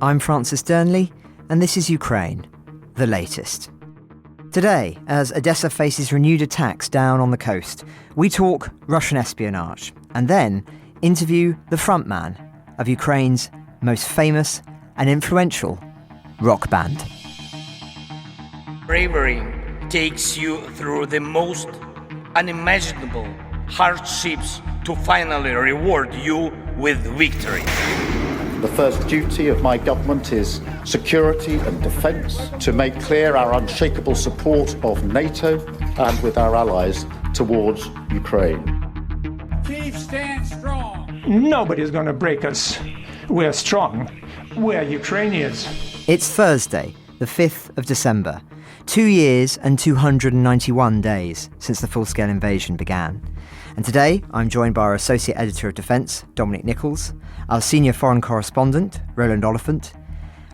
I'm Francis Dearnley, and this is Ukraine, the latest. Today, as Odesa faces renewed attacks down on the coast, we talk Russian espionage and then interview the frontman of Ukraine's most famous and influential rock band. Bravery takes you through the most unimaginable hardships to finally reward you with victory. The first duty of my government is security and defence, to make clear our unshakable support of NATO and with our allies towards Ukraine. Kyiv stands strong. Nobody's going to break us. We're strong. We're Ukrainians. It's Thursday, the 5th of December, 2 years and 291 days since the full-scale invasion began. And today, I'm joined by our Associate Editor of Defence, Dominic Nicholls, our Senior Foreign Correspondent, Roland Oliphant,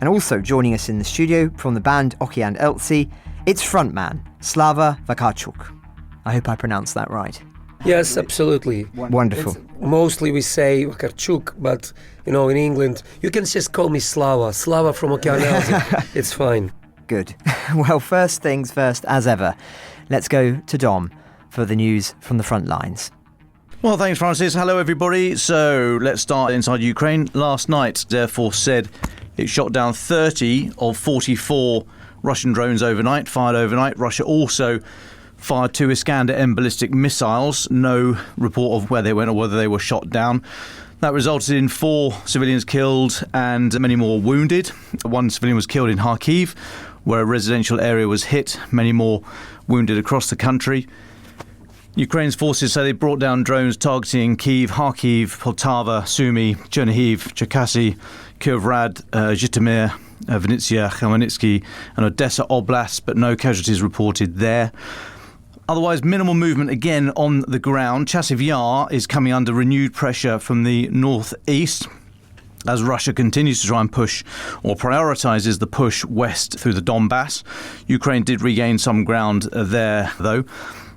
and also joining us in the studio from the band Okean Elzy, it's frontman, Slava Vakarchuk. I hope I pronounced that right. Yes, absolutely. Wonderful. Mostly we say Vakarchuk, but, in England, you can just call me Slava. Slava from Okean Elzy. It's fine. Good. Well, first things first, as ever, let's go to Dom for the news from the front lines. Well, thanks, Francis. Hello, everybody. So let's start inside Ukraine. Last night, Air Force said it shot down 30 of 44 Russian drones fired overnight. Russia also fired 2 Iskander-M ballistic missiles. No report of where they went or whether they were shot down. That resulted in 4 civilians killed and many more wounded. 1 civilian was killed in Kharkiv, where a residential area was hit. Many more wounded across the country. Ukraine's forces say they brought down drones targeting Kyiv, Kharkiv, Poltava, Sumy, Chernihiv, Cherkasy, Kirovrad, Zhytomyr, Vinnytsia, Khmelnytsky and Odesa Oblast, but no casualties reported there. Otherwise, minimal movement again on the ground. Chasiv Yar is coming under renewed pressure from the northeast as Russia continues to try and push or prioritises the push west through the Donbass. Ukraine did regain some ground there, though.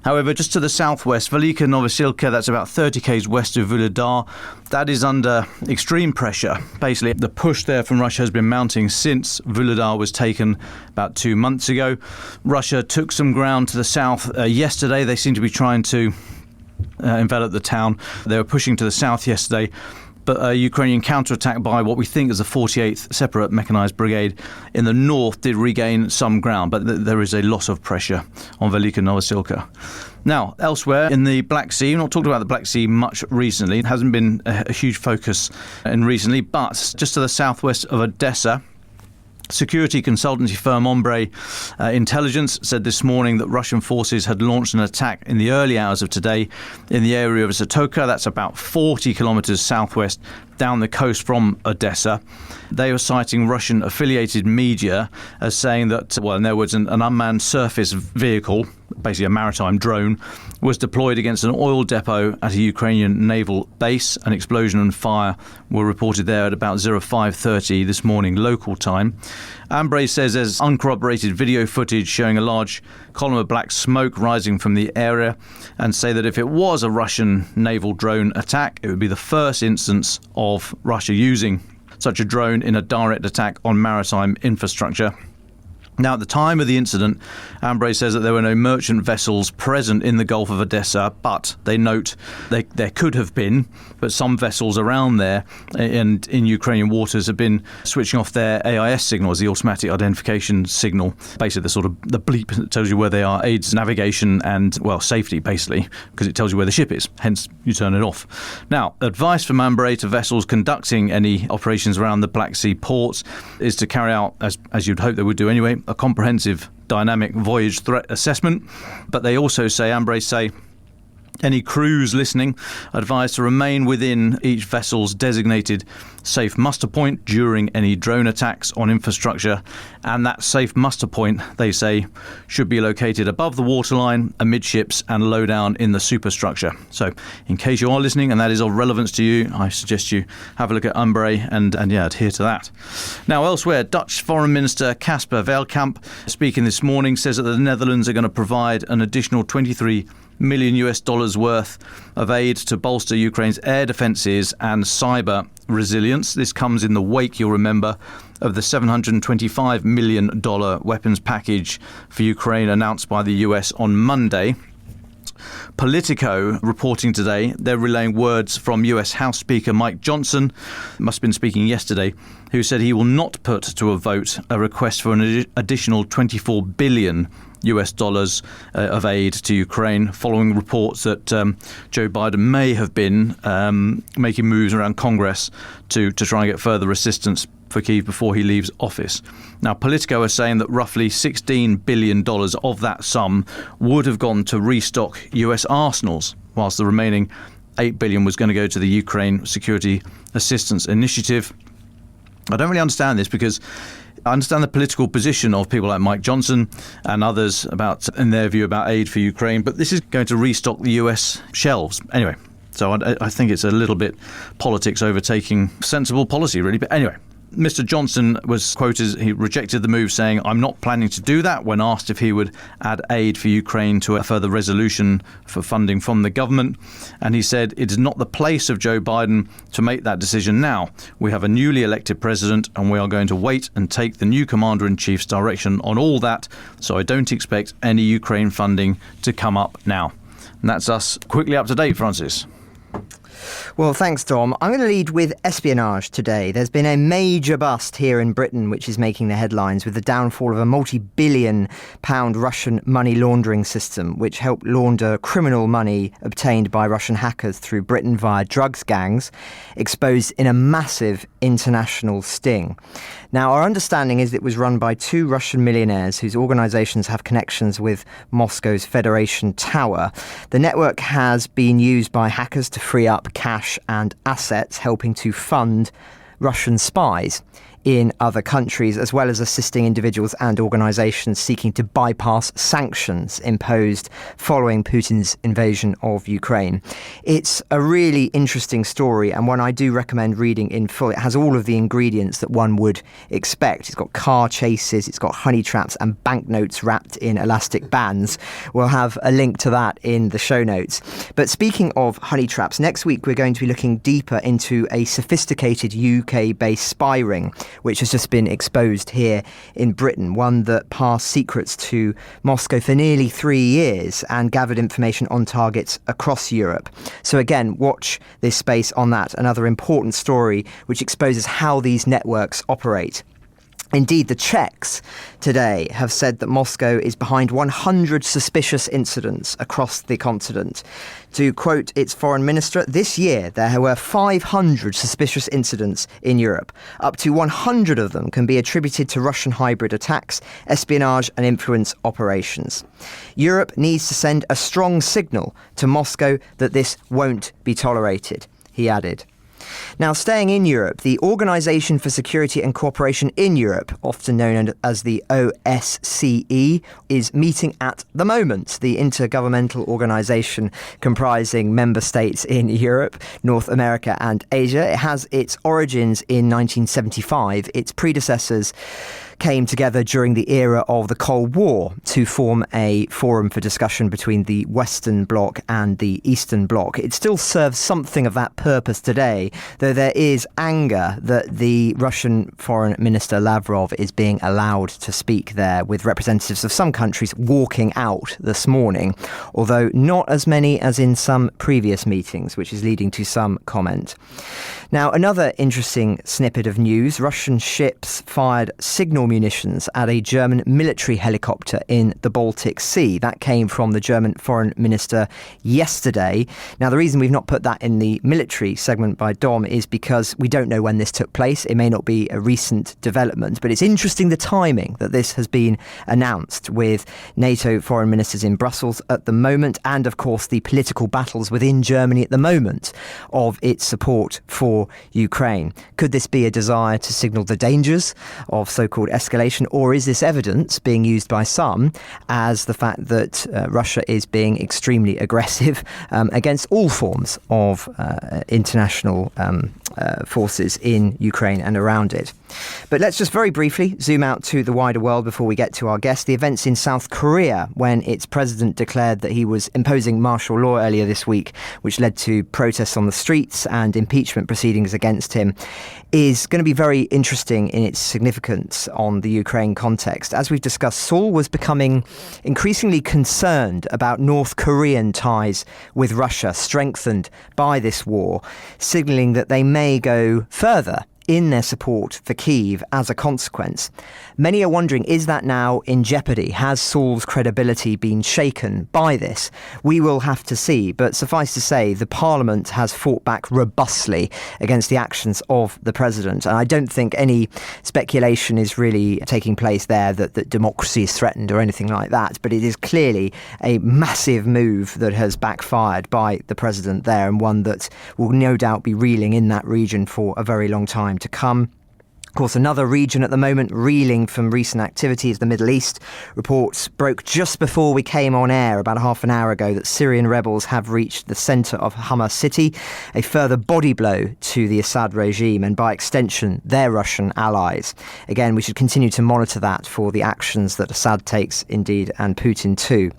However, just to the southwest, Velika Novosilka, that's about 30 km west of Vuhledar, that is under extreme pressure. Basically, the push there from Russia has been mounting since Vuhledar was taken about 2 months ago. Russia took some ground to the south yesterday. They seem to be trying to envelop the town. They were pushing to the south yesterday. But a Ukrainian counterattack by what we think is the 48th Separate Mechanized Brigade in the north did regain some ground, but there is a loss of pressure on Velika Novosilka. Now, elsewhere in the Black Sea, we've not talked about the Black Sea much recently. It hasn't been a huge focus recently, but just to the southwest of Odesa, security consultancy firm Ombre Intelligence said this morning that Russian forces had launched an attack in the early hours of today in the area of Zatoka. That's about 40 kilometres southwest down the coast from Odesa. They were citing Russian-affiliated media as saying that, well, in their words, an unmanned surface vehicle, basically a maritime drone, was deployed against an oil depot at a Ukrainian naval base. An explosion and fire were reported there at about 05:30 this morning local time. Ambre says there's uncorroborated video footage showing a large column of black smoke rising from the area, and say that if it was a Russian naval drone attack, it would be the first instance of Russia using such a drone in a direct attack on maritime infrastructure. Now, at the time of the incident, Ambre says that there were no merchant vessels present in the Gulf of Odesa, but they note there could have been, but some vessels around there and in Ukrainian waters have been switching off their AIS signal, as the automatic identification signal, basically the sort of the bleep that tells you where they are, aids navigation and, well, safety, basically, because it tells you where the ship is, hence you turn it off. Now, advice from Ambre to vessels conducting any operations around the Black Sea ports is to carry out, as you'd hope they would do anyway, a comprehensive dynamic voyage threat assessment. But they also say, Ambre say, any crews listening advised to remain within each vessel's designated safe muster point during any drone attacks on infrastructure, and that safe muster point, they say, should be located above the waterline, amidships and low down in the superstructure. So in case you are listening and that is of relevance to you, I suggest you have a look at Ambre and adhere to that. Now, elsewhere, Dutch Foreign Minister Casper Veldkamp, speaking this morning, says that the Netherlands are going to provide an additional 23 million worth of aid to bolster Ukraine's air defences and cyber resilience. This comes in the wake, you'll remember, of the $725 million weapons package for Ukraine announced by the US on Monday. Politico reporting today, they're relaying words from US House Speaker Mike Johnson, must have been speaking yesterday, who said he will not put to a vote a request for an additional $24 billion of aid to Ukraine, following reports that Joe Biden may have been making moves around Congress to try and get further assistance for Kyiv before he leaves office. Now, Politico are saying that roughly $16 billion of that sum would have gone to restock US arsenals, whilst the remaining $8 billion was going to go to the Ukraine Security Assistance Initiative. I don't really understand this, because I understand the political position of people like Mike Johnson and others in their view about aid for Ukraine, but this is going to restock the US shelves. Anyway, so I think it's a little bit politics overtaking sensible policy, really. But anyway, Mr. Johnson was quoted, he rejected the move, saying, "I'm not planning to do that," when asked if he would add aid for Ukraine to a further resolution for funding from the government. And he said, "It is not the place of Joe Biden to make that decision now. We have a newly elected president, and we are going to wait and take the new commander-in-chief's direction on all that. So I don't expect any Ukraine funding to come up now." And that's us quickly up to date, Francis. Well, thanks, Dom. I'm going to lead with espionage today. There's been a major bust here in Britain, which is making the headlines, with the downfall of a multi-billion-pound Russian money laundering system, which helped launder criminal money obtained by Russian hackers through Britain via drugs gangs, exposed in a massive international sting. Now, our understanding is it was run by two Russian millionaires whose organisations have connections with Moscow's Federation Tower. The network has been used by hackers to free up cash and assets, helping to fund Russian spies in other countries, as well as assisting individuals and organisations seeking to bypass sanctions imposed following Putin's invasion of Ukraine. It's a really interesting story, and one I do recommend reading in full. It has all of the ingredients that one would expect. It's got car chases, it's got honey traps and banknotes wrapped in elastic bands. We'll have a link to that in the show notes. But speaking of honey traps, next week we're going to be looking deeper into a sophisticated UK-based spy ring, which has just been exposed here in Britain, one that passed secrets to Moscow for nearly 3 years and gathered information on targets across Europe. So again, watch this space on that, another important story which exposes how these networks operate. Indeed, the Czechs today have said that Moscow is behind 100 suspicious incidents across the continent. To quote its foreign minister, this year there were 500 suspicious incidents in Europe. Up to 100 of them can be attributed to Russian hybrid attacks, espionage and influence operations. Europe needs to send a strong signal to Moscow that this won't be tolerated, he added. Now, staying in Europe, the Organisation for Security and Cooperation in Europe, often known as the OSCE, is meeting at the moment. The intergovernmental organisation comprising member states in Europe, North America and Asia. It has its origins in 1975. Its predecessors came together during the era of the Cold War to form a forum for discussion between the Western Bloc and the Eastern Bloc. It still serves something of that purpose today, though there is anger that the Russian Foreign Minister Lavrov is being allowed to speak there, with representatives of some countries walking out this morning, although not as many as in some previous meetings, which is leading to some comment. Now, another interesting snippet of news: Russian ships fired signal munitions at a German military helicopter in the Baltic Sea. That came from the German Foreign Minister yesterday. Now, the reason we've not put that in the military segment by Dom is because we don't know when this took place. It may not be a recent development, but it's interesting the timing that this has been announced, with NATO foreign ministers in Brussels at the moment, and of course the political battles within Germany at the moment of its support for Ukraine. Could this be a desire to signal the dangers of so-called escalation, or is this evidence being used by some as the fact that Russia is being extremely aggressive against all forms of international forces in Ukraine and around it? But let's just very briefly zoom out to the wider world before we get to our guest. The events in South Korea, when its president declared that he was imposing martial law earlier this week, which led to protests on the streets and impeachment proceedings against him, is going to be very interesting in its significance on the Ukraine context. As we've discussed, Seoul was becoming increasingly concerned about North Korean ties with Russia, strengthened by this war, signalling that they may go further in their support for Kyiv as a consequence. Many are wondering, is that now in jeopardy? Has Seoul's credibility been shaken by this? We will have to see, but suffice to say, the parliament has fought back robustly against the actions of the president, and I don't think any speculation is really taking place there that democracy is threatened or anything like that, but it is clearly a massive move that has backfired by the president there, and one that will no doubt be reeling in that region for a very long time to come. Of course, another region at the moment reeling from recent activity is the Middle East. Reports broke just before we came on air about half an hour ago that Syrian rebels have reached the centre of Hama city, a further body blow to the Assad regime and by extension their Russian allies. Again, we should continue to monitor that for the actions that Assad takes indeed, and Putin too.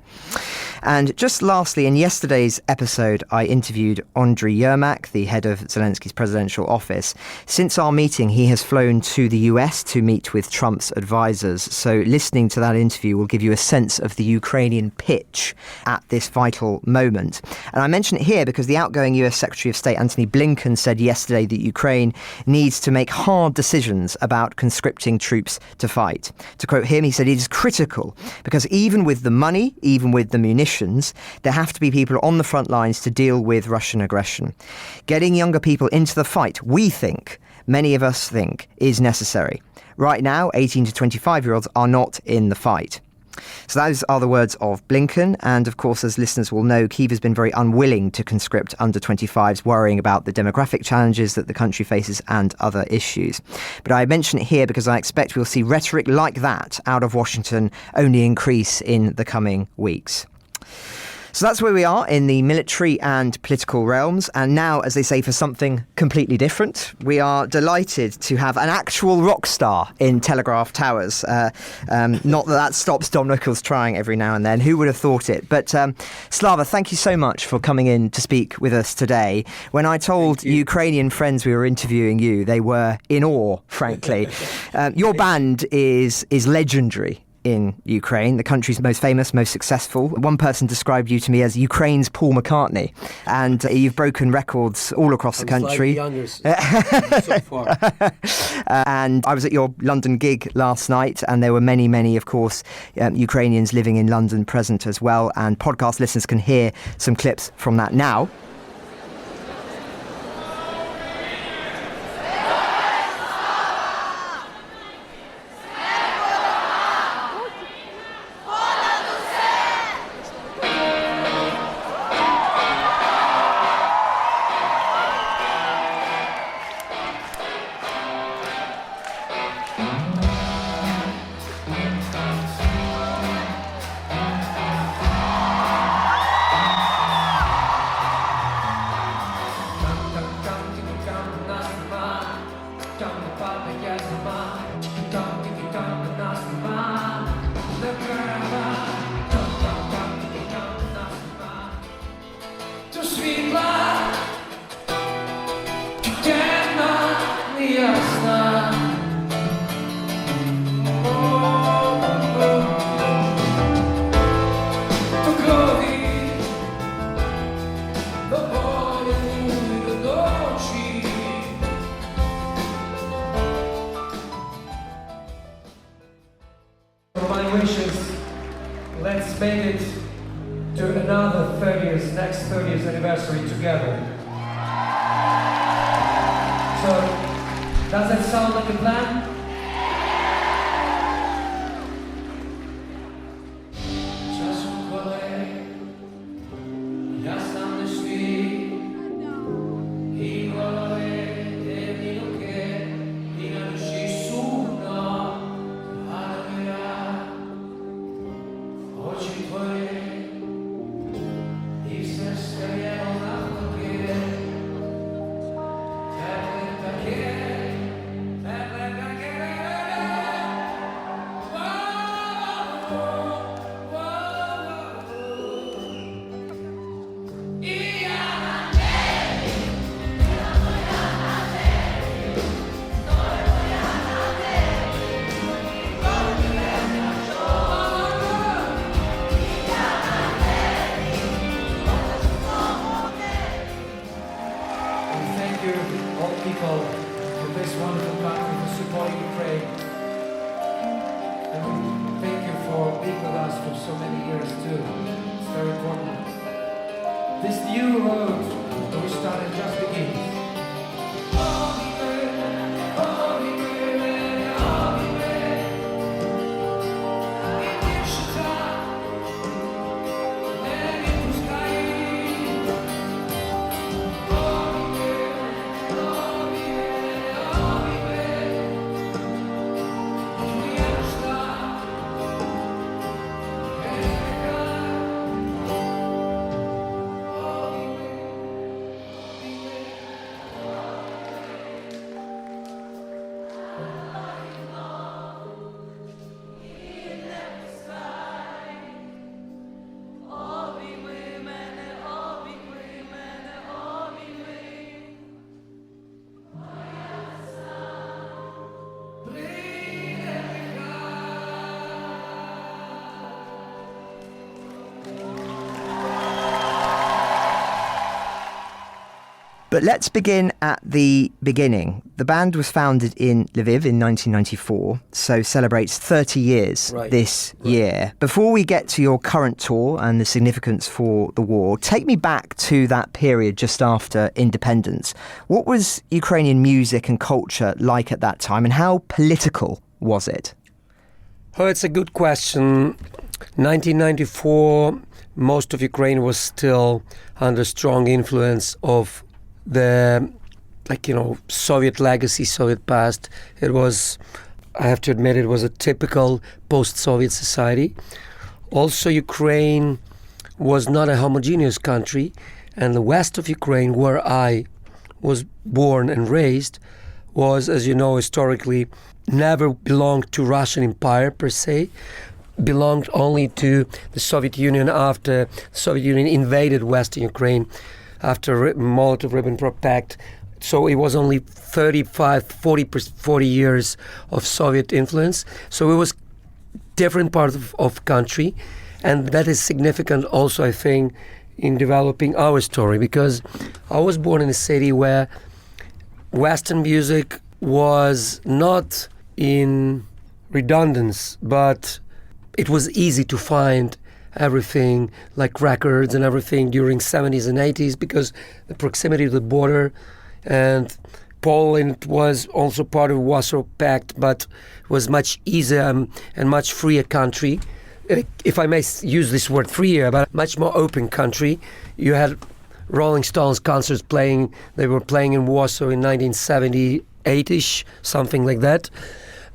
And just lastly, in yesterday's episode, I interviewed Andriy Yermak, the head of Zelensky's presidential office. Since our meeting, he has flown to the US to meet with Trump's advisors. So listening to that interview will give you a sense of the Ukrainian pitch at this vital moment. And I mention it here because the outgoing US Secretary of State Antony Blinken said yesterday that Ukraine needs to make hard decisions about conscripting troops to fight. To quote him, he said it is critical because even with the money, even with the munitions, there have to be people on the front lines to deal with Russian aggression. Getting younger people into the fight, we think, many of us think, is necessary. Right now, 18 to 25-year-olds are not in the fight. So those are the words of Blinken. And of course, as listeners will know, Kyiv has been very unwilling to conscript under 25s, worrying about the demographic challenges that the country faces and other issues. But I mention it here because I expect we'll see rhetoric like that out of Washington only increase in the coming weeks. So that's where we are in the military and political realms. And now, as they say, for something completely different, we are delighted to have an actual rock star in Telegraph Towers. Not that stops Dom Nicholls trying every now and then. Who would have thought it? But Slava, thank you so much for coming in to speak with us today. When I told Ukrainian friends we were interviewing you, they were in awe, frankly. Your band is legendary in Ukraine, the country's most famous, most successful. One person described you to me as Ukraine's Paul McCartney, and you've broken records all across the country. So far. And I was at your London gig last night, and there were many, of course, Ukrainians living in London present as well, and podcast listeners can hear some clips from that now. Let's make it to another next 30th anniversary together. So, does that sound like a plan? all people of this wonderful country for supporting Ukraine. And thank you for being with us for so many years too. It's very important. This new road that we started just begins. But let's begin at the beginning. The band was founded in Lviv in 1994, so celebrates 30 years this year. Before we get to your current tour and the significance for the war, take me back to that period just after independence. What was Ukrainian music and culture like at that time, and how political was it? Oh, it's a good question. 1994, most of Ukraine was still under strong influence of the, Soviet legacy, Soviet past. It was, I have to admit, it was a typical post-Soviet society. Also, Ukraine was not a homogeneous country, and the west of Ukraine, where I was born and raised, was, as you know, historically never belonged to Russian Empire per se, belonged only to the Soviet Union after the Soviet Union invaded Western Ukraine after Molotov-Ribbentrop Pact. So it was only 40 years of Soviet influence. So it was different part of country. And that is significant also, I think, in developing our story, because I was born in a city where Western music was not in redundance, but it was easy to find everything like records and everything during 70s and 80s because the proximity to the border, and Poland was also part of Warsaw Pact, but was much easier and much freer country. If I may use this word freer, but much more open country. You had Rolling Stones concerts playing, they were playing in Warsaw in 1978-ish, something like that.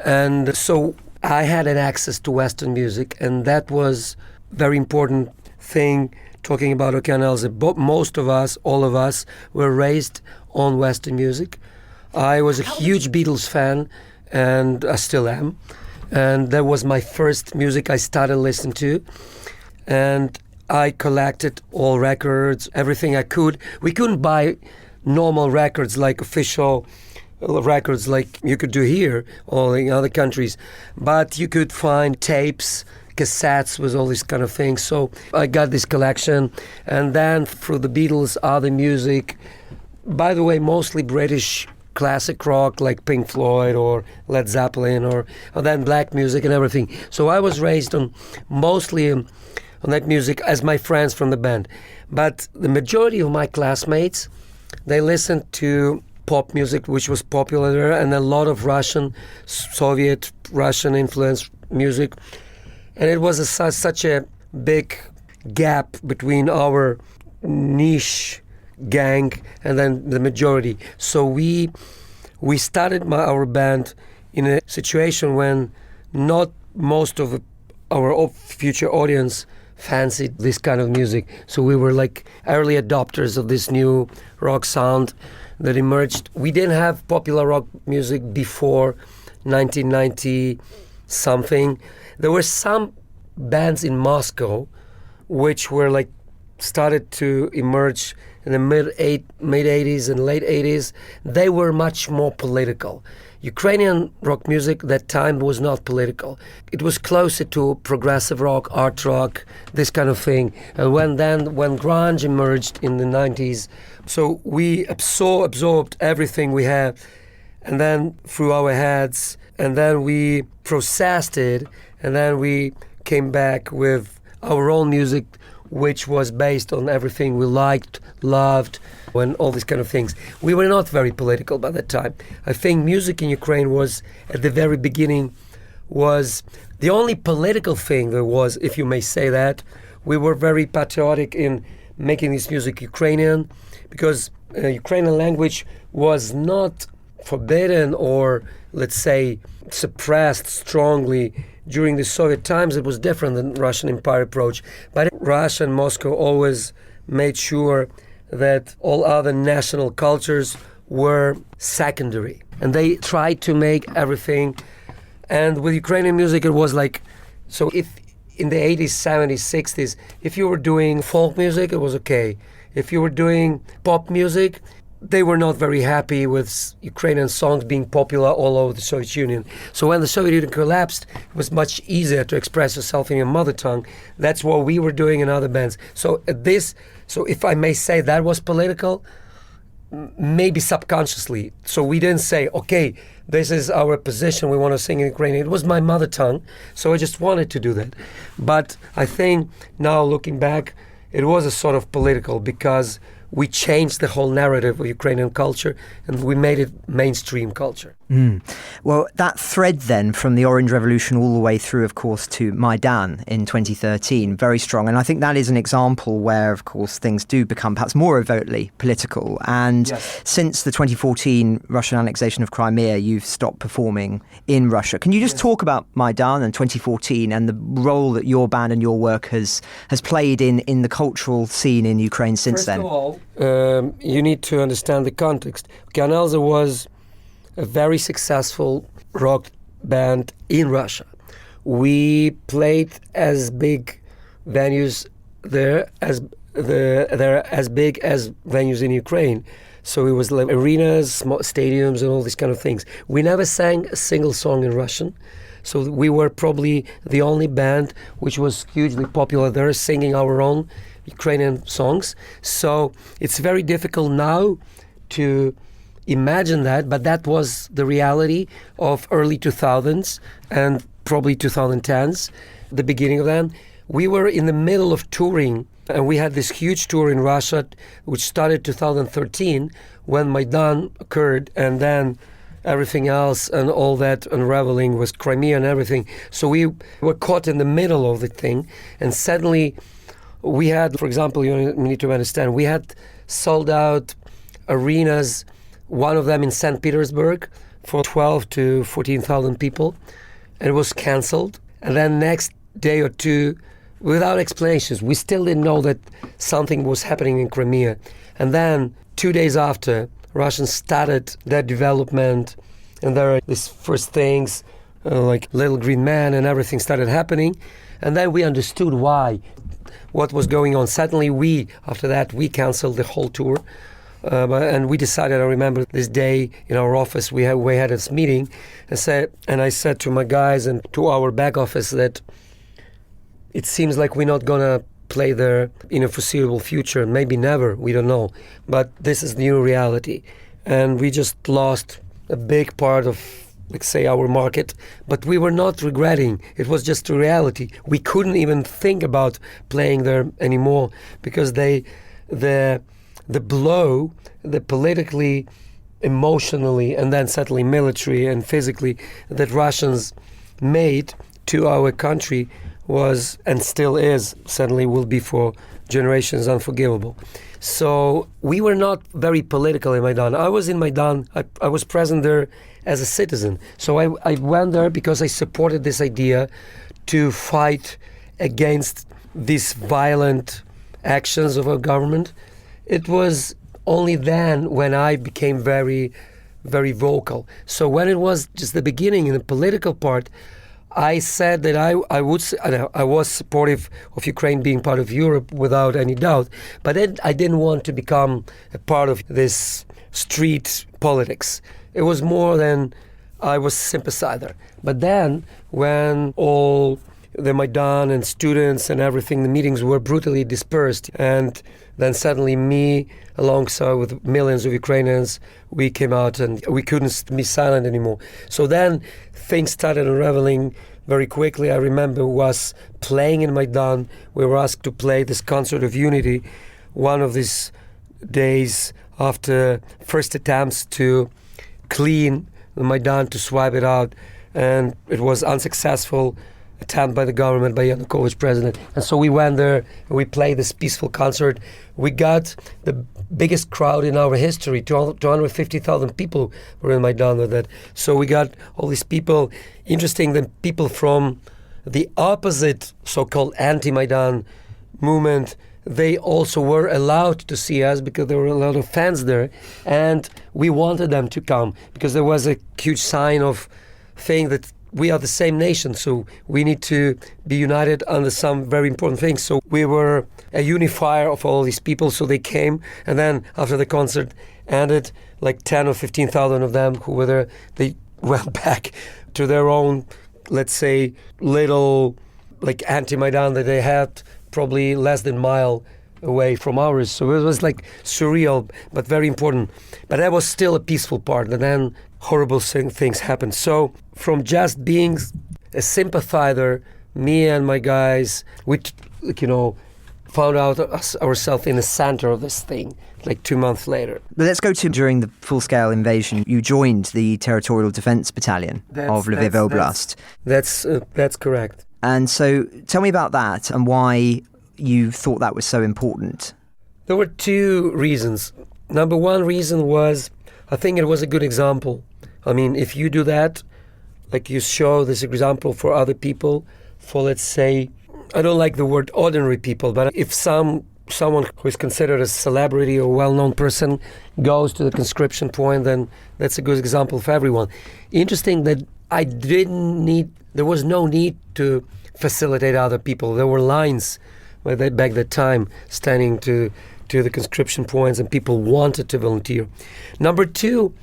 And so I had an access to Western music, and that was very important thing talking about Okean Elzy. Most of us, all of us, were raised on Western music. I was a huge Beatles fan, and I still am. And that was my first music I started listening to. And I collected all records, everything I could. We couldn't buy normal records like official records like you could do here or in other countries. But you could find tapes, cassettes with all these kind of things. So I got this collection, and then through the Beatles, other music, by the way, mostly British classic rock like Pink Floyd or Led Zeppelin, or then black music and everything. So I was raised on mostly on that music as my friends from the band. But the majority of my classmates, they listened to pop music, which was popular there, and a lot of Soviet Russian influenced music. And it was such a big gap between our niche gang and then the majority. So we started our band in a situation when not most of our future audience fancied this kind of music. So we were like early adopters of this new rock sound that emerged. We didn't have popular rock music before 1990 something. There were some bands in Moscow which were like started to emerge in the mid 80s and late 80s, they were much more political. Ukrainian rock music that time was not political. It was closer to progressive rock, art rock, this kind of thing. And when grunge emerged in the 90s, so we absorbed everything we had, and then through our heads, and then we processed it, and then we came back with our own music, which was based on everything we liked, loved, and all these kind of things. We were not very political by that time. I think music in Ukraine was, at the very beginning, was the only political thing there was, if you may say that. We were very patriotic in making this music Ukrainian, because Ukrainian language was not forbidden or, let's say, suppressed strongly during the Soviet times. It was different than Russian Empire approach. But Russia and Moscow always made sure that all other national cultures were secondary. And they tried to make everything. And with Ukrainian music, it was like, so if in the 80s, 70s, 60s, if you were doing folk music, it was okay. If you were doing pop music, they were not very happy with Ukrainian songs being popular all over the Soviet Union. So when the Soviet Union collapsed, it was much easier to express yourself in your mother tongue. That's what we were doing in other bands. So if I may say that was political, maybe subconsciously. So we didn't say, okay, this is our position, we want to sing in Ukrainian. It was my mother tongue, so I just wanted to do that. But I think now looking back, it was a sort of political, because we changed the whole narrative of Ukrainian culture and we made it mainstream culture. Well, that thread then from the Orange Revolution all the way through, of course, to Maidan in 2013, very strong. And I think that is an example where, of course, things do become perhaps more overtly political. And since the 2014 Russian annexation of Crimea, you've stopped performing in Russia. Can you just talk about Maidan and 2014 and the role that your band and your work has played in the cultural scene in Ukraine since then? First of all, you need to understand the context. Okean Elzy was a very successful rock band in Russia. We played as big venues there as big as venues in Ukraine. So it was like arenas, stadiums, and all these kind of things. We never sang a single song in Russian. So we were probably the only band which was hugely popular there, singing our own Ukrainian songs. So it's very difficult now to imagine that, but that was the reality of early 2000s and probably 2010s, the beginning of that. We were in the middle of touring, and we had this huge tour in Russia, which started 2013 when Maidan occurred, and then everything else and all that unraveling was Crimea and everything. So we were caught in the middle of the thing, and suddenly we had, for example, you need to understand, we had sold out arenas, one of them in St. Petersburg for 12 to 14,000 people, and it was cancelled. And then next day or two, without explanations, we still didn't know that something was happening in Crimea. And then 2 days after, Russians started their development, and there are these first things like Little Green Man and everything started happening. And then we understood why, what was going on. Suddenly after that, we cancelled the whole tour. And we decided, I remember this day in our office, we had this meeting, and I said to my guys and to our back office that it seems like we're not going to play there in a foreseeable future, maybe never, we don't know. But this is the new reality. And we just lost a big part of, let's say, our market, but we were not regretting. It was just a reality. We couldn't even think about playing there anymore because the blow, the politically, emotionally, and then certainly military and physically that Russians made to our country was, and still is, certainly will be for generations, unforgivable. So we were not very political in Maidan. I was in Maidan, I was present there as a citizen. So I went there because I supported this idea to fight against these violent actions of our government. It was only then when I became very, very vocal. So when it was just the beginning in the political part, I said that I was supportive of Ukraine being part of Europe without any doubt, but then I didn't want to become a part of this street politics. It was more than I was sympathizer. But then when all the Maidan and students and everything, the meetings were brutally dispersed, and then suddenly me, alongside with millions of Ukrainians, we came out and we couldn't be silent anymore. So then things started unraveling very quickly. I remember was playing in Maidan. We were asked to play this concert of unity one of these days after first attempts to clean the Maidan, to swipe it out, and it was unsuccessful attempt by the government, by Yanukovych president. And so we went there and we played this peaceful concert. We got the biggest crowd in our history. 250,000 people were in Maidan with that. So we got all these people. Interesting that people from the opposite so-called anti-Maidan movement, they also were allowed to see us because there were a lot of fans there. And we wanted them to come because there was a huge sign of thing that we are the same nation, so we need to be united under some very important things. So we were a unifier of all these people, so they came, and then after the concert ended, like 10 or 15,000 of them who were there, they went back to their own, let's say, little like anti-Maidan that they had probably less than a mile away from ours. So it was like surreal, but very important. But that was still a peaceful part, and then horrible things happened. So from just being a sympathizer, me and my guys, we, found out ourselves in the center of this thing, like 2 months later. But let's go to during the full-scale invasion. You joined the Territorial Defence Battalion of Lviv Oblast. That's correct. And so tell me about that and why you thought that was so important. There were two reasons. Number one reason was, I think it was a good example. I mean, if you do that, like you show this example for other people, for, let's say, I don't like the word ordinary people, but if someone who is considered a celebrity or well-known person goes to the conscription point, then that's a good example for everyone. Interesting that there was no need to facilitate other people. There were lines back that time standing to the conscription points, and people wanted to volunteer. Number two,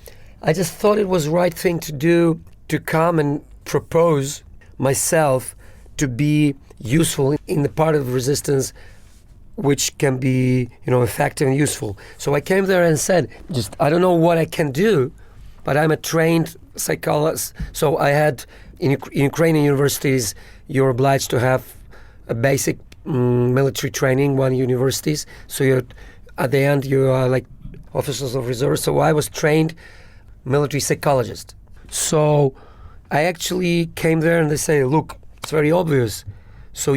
I just thought it was the right thing to do, to come and propose myself to be useful in the part of the resistance which can be, effective and useful. So I came there and said, I don't know what I can do, but I'm a trained psychologist. So I had, in Ukrainian universities, you're obliged to have a basic military training, one universities. So at the end, you are like officers of reserve. So I was trained military psychologist. So I actually came there and they say, look, it's very obvious. So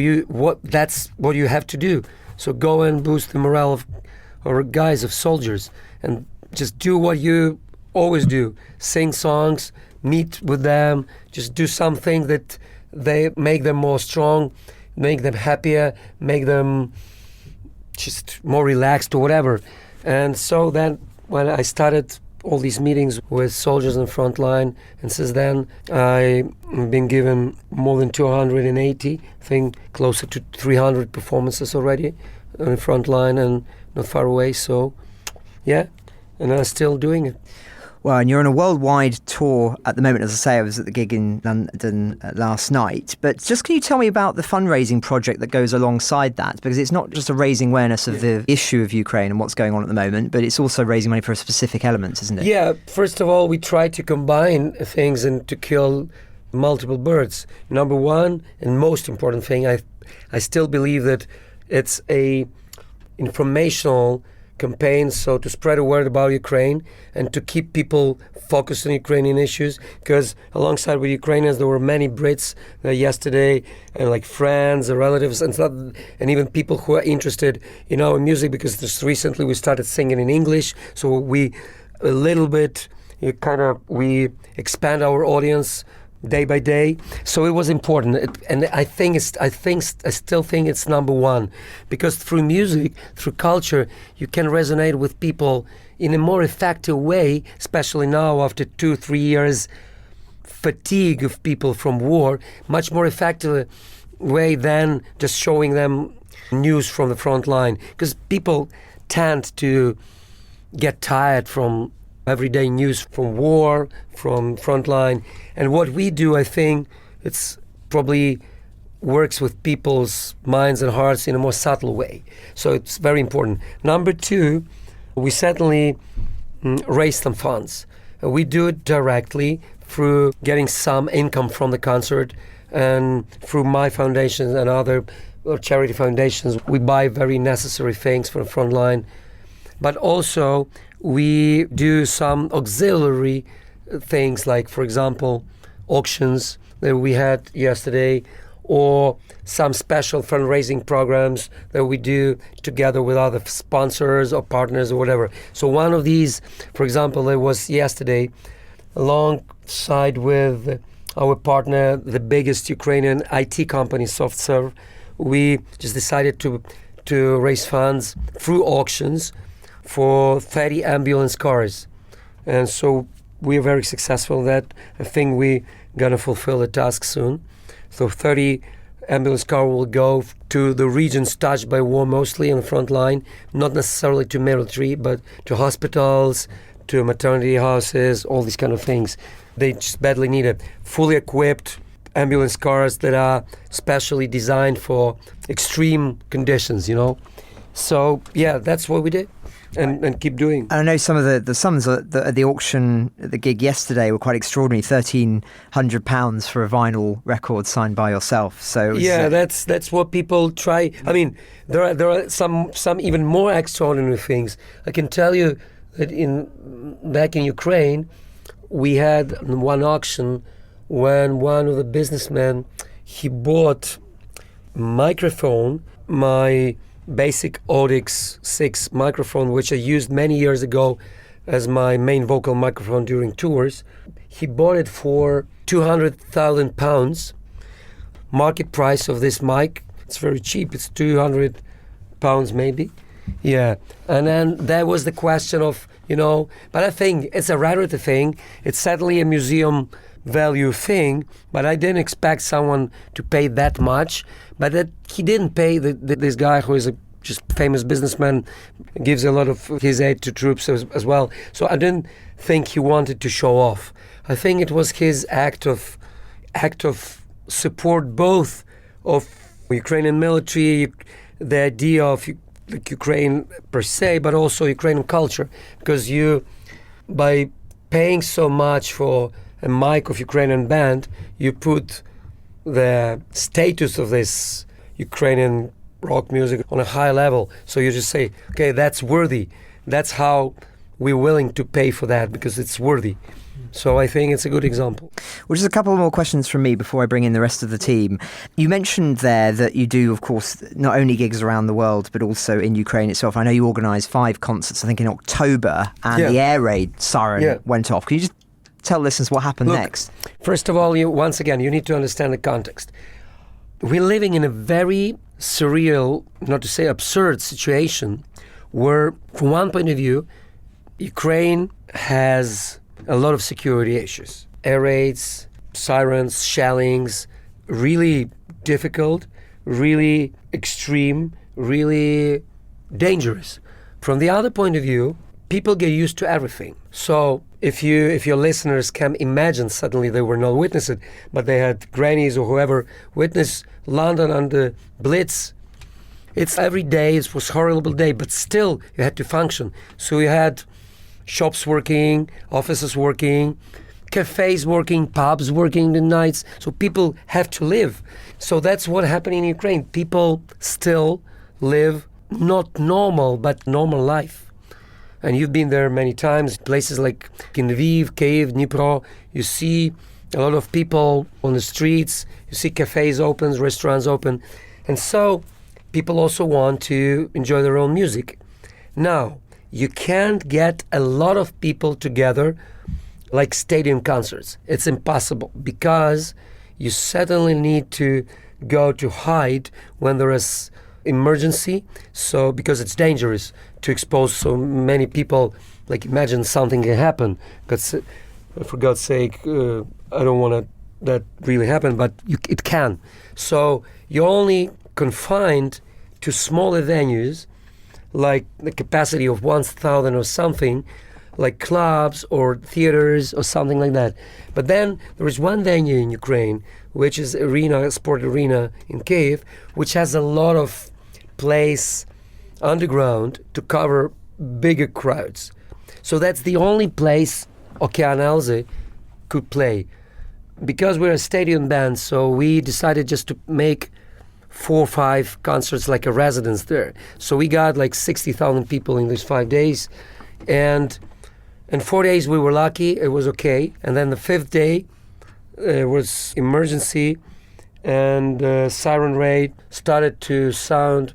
that's what you have to do. So go and boost the morale of our guys, of soldiers, and just do what you always do. Sing songs, meet with them, just do something that they make them more strong, make them happier, make them just more relaxed or whatever. And so then when I started all these meetings with soldiers on Frontline, and since then I've been given more than 280, I think closer to 300 performances already on Frontline and not far away. So yeah, and I'm still doing it. Well, and you're on a worldwide tour at the moment. As I say, I was at the gig in London last night. But just can you tell me about the fundraising project that goes alongside that? Because it's not just a raising awareness of the issue of Ukraine and what's going on at the moment, but it's also raising money for a specific element, isn't it? Yeah, first of all, we try to combine things and to kill multiple birds. Number one, and most important thing, I still believe that it's a informational campaign, so to spread a word about Ukraine and to keep people focused on Ukrainian issues, because alongside with Ukrainians there were many Brits yesterday, and like friends and relatives and stuff, and even people who are interested in our music, because just recently we started singing in English, so we a little bit we expand our audience day by day. So it was important, and I still think it's number one, because through music, through culture, you can resonate with people in a more effective way, especially now after 2-3 years fatigue of people from war much more effective way than just showing them news from the front line, because people tend to get tired from everyday news from war, from frontline. And what we do, I think, it's probably works with people's minds and hearts in a more subtle way. So it's very important. Number two, we certainly raise some funds. We do it directly through getting some income from the concert, and through my foundations and other charity foundations. We buy very necessary things for the front line. But also we do some auxiliary things, like, for example, auctions that we had yesterday, or some special fundraising programs that we do together with other sponsors or partners or whatever. So one of these, for example, there was yesterday, alongside with our partner, the biggest Ukrainian IT company, SoftServe, we just decided to raise funds through auctions for 30 ambulance cars. And so we're very successful in that. I think we're going to fulfill the task soon. So 30 ambulance cars will go to the regions touched by war, mostly on the front line, not necessarily to military, but to hospitals, to maternity houses, all these kind of things. They just badly need it. Fully equipped ambulance cars that are specially designed for extreme conditions, So, yeah, that's what we did. And keep doing. And I know some of the sums at the auction, at the gig yesterday, were quite extraordinary. £1,300 for a vinyl record signed by yourself. So that's what people try. I mean, there are some even more extraordinary things. I can tell you that back in Ukraine, we had one auction when one of the businessmen, he bought microphone, my basic Audix 6 microphone, which I used many years ago as my main vocal microphone during tours. He bought it for £200,000. Market price of this mic, it's very cheap, it's £200 maybe. Yeah, and then there was the question of, but I think it's a rarity thing. It's certainly a museum value thing, but I didn't expect someone to pay that much. But that he didn't pay this guy who is a just famous businessman, gives a lot of his aid to troops as well. So I didn't think he wanted to show off. I think it was his act of support, both of Ukrainian military, the idea of Ukraine per se, but also Ukrainian culture, because by paying so much for a mic of Ukrainian band, you put the status of this Ukrainian rock music on a high level. So you just say, okay, that's worthy. That's how we're willing to pay for that, because it's worthy. So I think it's a good example. Well, just a couple more questions from me before I bring in the rest of the team. You mentioned there that you do, of course, not only gigs around the world, but also in Ukraine itself. I know you organised 5 concerts, I think, in October, and the air raid siren went off. Can you just tell listeners what happened next? First of all, once again, you need to understand the context. We're living in a very surreal, not to say absurd, situation where, from one point of view, Ukraine has a lot of security issues. Air raids, sirens, shellings, really difficult, really extreme, really dangerous. From the other point of view, people get used to everything. So if your listeners can imagine, suddenly they were not witnessing, but they had grannies or whoever witness London under Blitz. It's every day, it was a horrible day, but still you had to function. So you had shops working, offices working, cafes working, pubs working the nights. So people have to live. So that's what happened in Ukraine. People still live not normal, but normal life. And you've been there many times, places like in Lviv, Kyiv, Dnipro. You see a lot of people on the streets. You see cafes open, restaurants open. And so people also want to enjoy their own music. Now, you can't get a lot of people together like stadium concerts. It's impossible, because you certainly need to go to hide when there is emergency. So, because it's dangerous to expose so many people, like imagine something can happen. Because for God's sake, I don't want that really happen, but it can. So you're only confined to smaller venues, like the capacity of 1,000 or something, like clubs or theaters or something like that. But then there is one venue in Ukraine, which is sport arena in Kyiv, which has a lot of place underground to cover bigger crowds. So that's the only place Okean Elzy could play. Because we're a stadium band, so we decided just to make 4 or 5 concerts like a residence there. So we got like 60,000 people in these 5 days. And in 4 days we were lucky, it was okay. And then the 5th day was emergency, and siren raid started to sound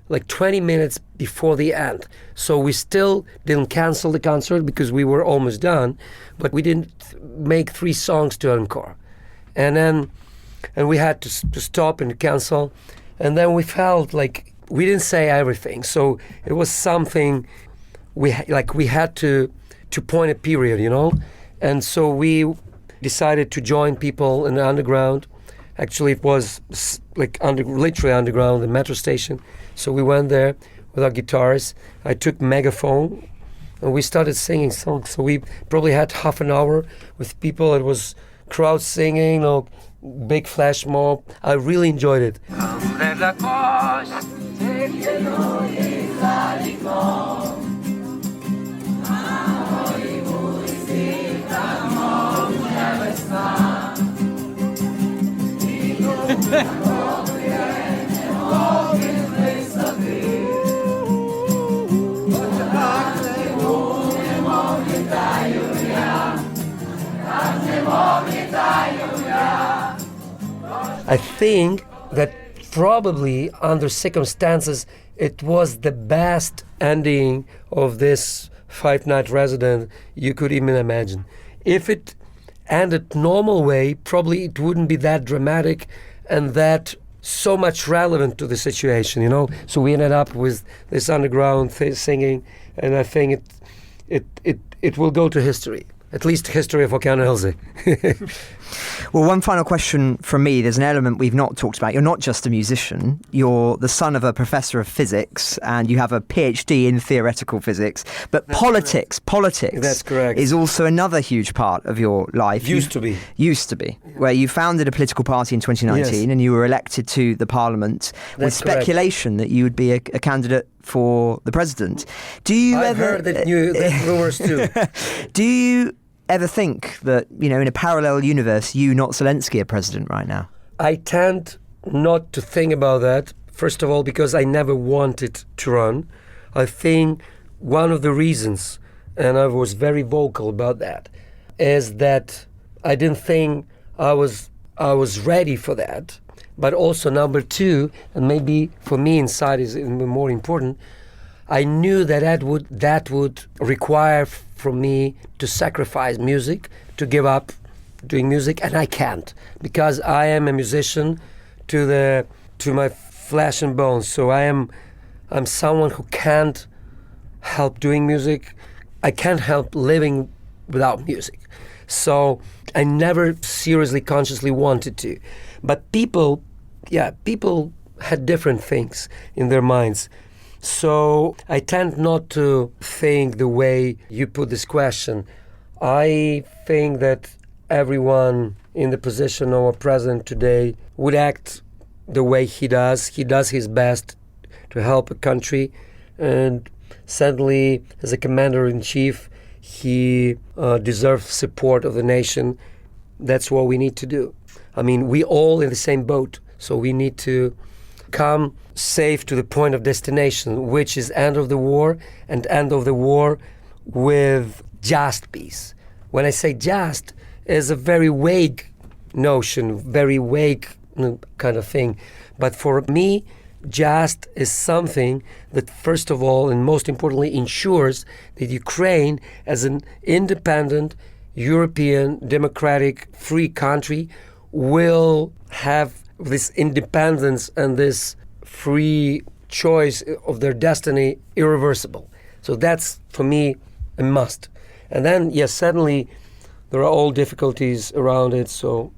like 20 minutes before the end. So we still didn't cancel the concert because we were almost done, but we didn't make 3 songs to encore. And we had to stop and cancel. And then we felt like we didn't say everything. So it was something we had to point a period, you know? And so we decided to join people in the underground. Actually, it was like literally underground, the metro station. So we went there with our guitars. I took megaphone and we started singing songs. So we probably had half an hour with people. It was crowd singing, big flash mob. I really enjoyed it. I think that probably under circumstances it was the best ending of this 5-night resident you could even imagine. If it ended normal way, probably it wouldn't be that dramatic and that so much relevant to the situation, you know. So we ended up with this underground singing, and I think it will go to history. At least history of Okean Elzy. Well, one final question from me. There's an element we've not talked about. You're not just a musician. You're the son of a professor of physics, and you have a PhD in theoretical physics. But That's politics That's correct. is also another huge part of your life. Used to be. Where you founded a political party in 2019, Yes. and you were elected to the parliament with That's correct. speculation that you would be a candidate for the president. Do you I've heard that rumors too. Do you ever think that, you know, in a parallel universe, you, not Zelensky, are president right now? I tend not to think about that, first of all, because I never wanted to run. I think one of the reasons, and I was very vocal about that, is that I didn't think I was ready for that. But also number 2, and maybe for me inside is even more important, I knew that would require from me to sacrifice music, to give up doing music, and I can't, because I am a musician to my flesh and bones. So I'm someone who can't help doing music. I can't help living without music. So I never seriously, consciously wanted to. But people had different things in their minds. So I tend not to think the way you put this question. I think that everyone in the position of a president today would act the way he does. He does his best to help a country, and certainly as a commander-in-chief, he deserves support of the nation. That's what we need to do. I mean, we all in the same boat, so we need to come safe to the point of destination, which is end of the war, and end of the war with just peace. When I say just, is a very vague notion, very vague kind of thing. But for me, just is something that first of all and most importantly ensures that Ukraine as an independent, European, democratic, free country will have this independence and this free choice of their destiny irreversible. So that's, for me, a must. And then, yes, certainly there are all difficulties around it. So,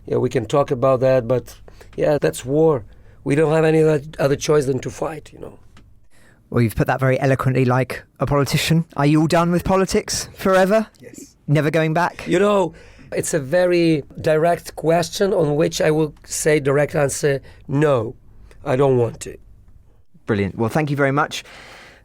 yeah, we can talk about that, but yeah, that's war. We don't have any other choice than to fight, Well, you've put that very eloquently like a politician. Are you all done with politics forever? Yes. Never going back? It's a very direct question on which I will say direct answer, no, I don't want to. Brilliant. Well, thank you very much.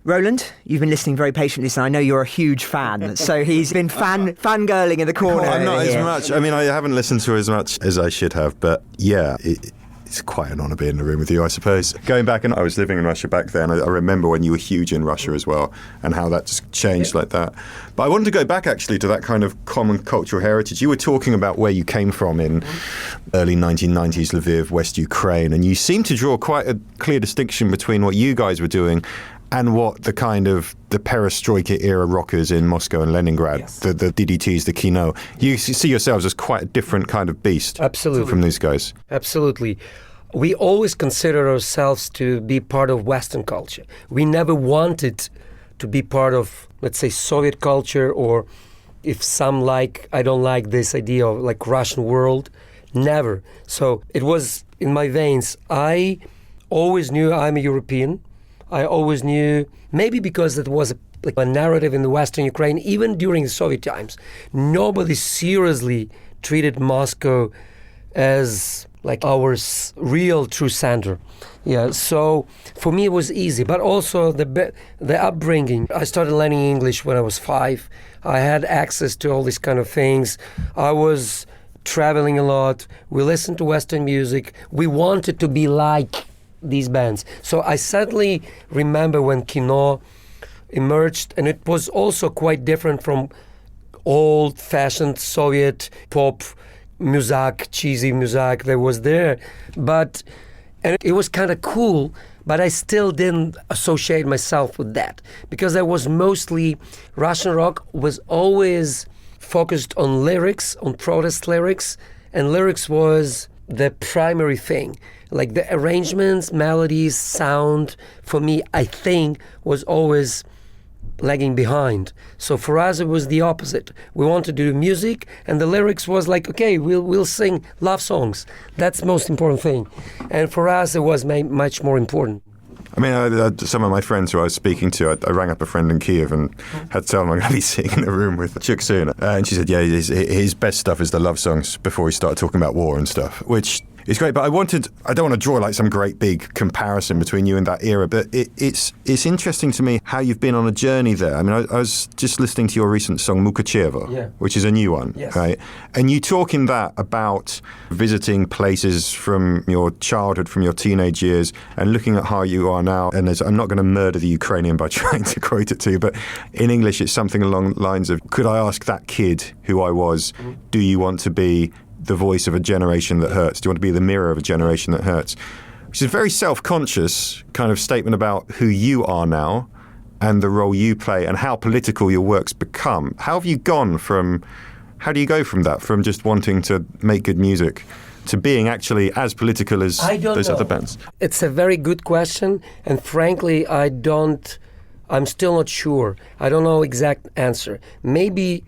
Roland, you've been listening very patiently, so I know you're a huge fan. So he's been fangirling in the corner. I'm not over as here. much. I mean, I haven't listened to as much as I should have, but yeah, it's quite an honour being in the room with you, I suppose. Going back, and I was living in Russia back then, I remember when you were huge in Russia as well, and how that just changed like that. But I wanted to go back actually to that kind of common cultural heritage. You were talking about where you came from in early 1990s, Lviv, West Ukraine, and you seem to draw quite a clear distinction between what you guys were doing and what the kind of the perestroika era rockers in Moscow and Leningrad, Yes. the DDTs, the Kino, you see yourselves as quite a different kind of beast. Absolutely. From these guys. Absolutely. We always consider ourselves to be part of Western culture. We never wanted to be part of, let's say, Soviet culture, or if some I don't like this idea of like Russian world. Never. So it was in my veins. I always knew I'm a European. I always knew, maybe because it was a narrative in the Western Ukraine, even during the Soviet times, nobody seriously treated Moscow as like our real true center. Yeah, so for me it was easy, but also the upbringing. I started learning English when I was 5. I had access to all these kind of things. I was traveling a lot. We listened to Western music. We wanted to be like these bands. So I suddenly remember when Kino emerged, and it was also quite different from old-fashioned Soviet pop music, cheesy music that was there. And it was kind of cool, but I still didn't associate myself with that, because I was mostly, Russian rock was always focused on lyrics, on protest lyrics, and lyrics was the primary thing. Like the arrangements, melodies, sound, for me, I think, was always lagging behind. So for us, it was the opposite. We wanted to do music, and the lyrics was like, okay, we'll sing love songs. That's the most important thing. And for us, it was much more important. I mean, some of my friends who I was speaking to, I rang up a friend in Kiev and had to tell them I'm going to be sitting in a room with Chuk soon. And she said, yeah, his best stuff is the love songs before he started talking about war and stuff, which is great. But I don't want to draw like some great big comparison between you and that era, but it's interesting to me how you've been on a journey there. I mean, I was just listening to your recent song, Mukachevo, which is a new one, yes. Right? And you talk in that about visiting places from your childhood, from your teenage years, and looking at how you are now. And I'm not going to murder the Ukrainian by trying to quote it to you, but in English, it's something along the lines of, could I ask that kid who I was, do you want to be the voice of a generation that hurts? Do you want to be the mirror of a generation that hurts? Which is a very self-conscious kind of statement about who you are now and the role you play and how political your work's become. How do you go from that, from just wanting to make good music to being actually as political as those other bands? It's a very good question, and frankly, I'm still not sure. I don't know exact answer. Maybe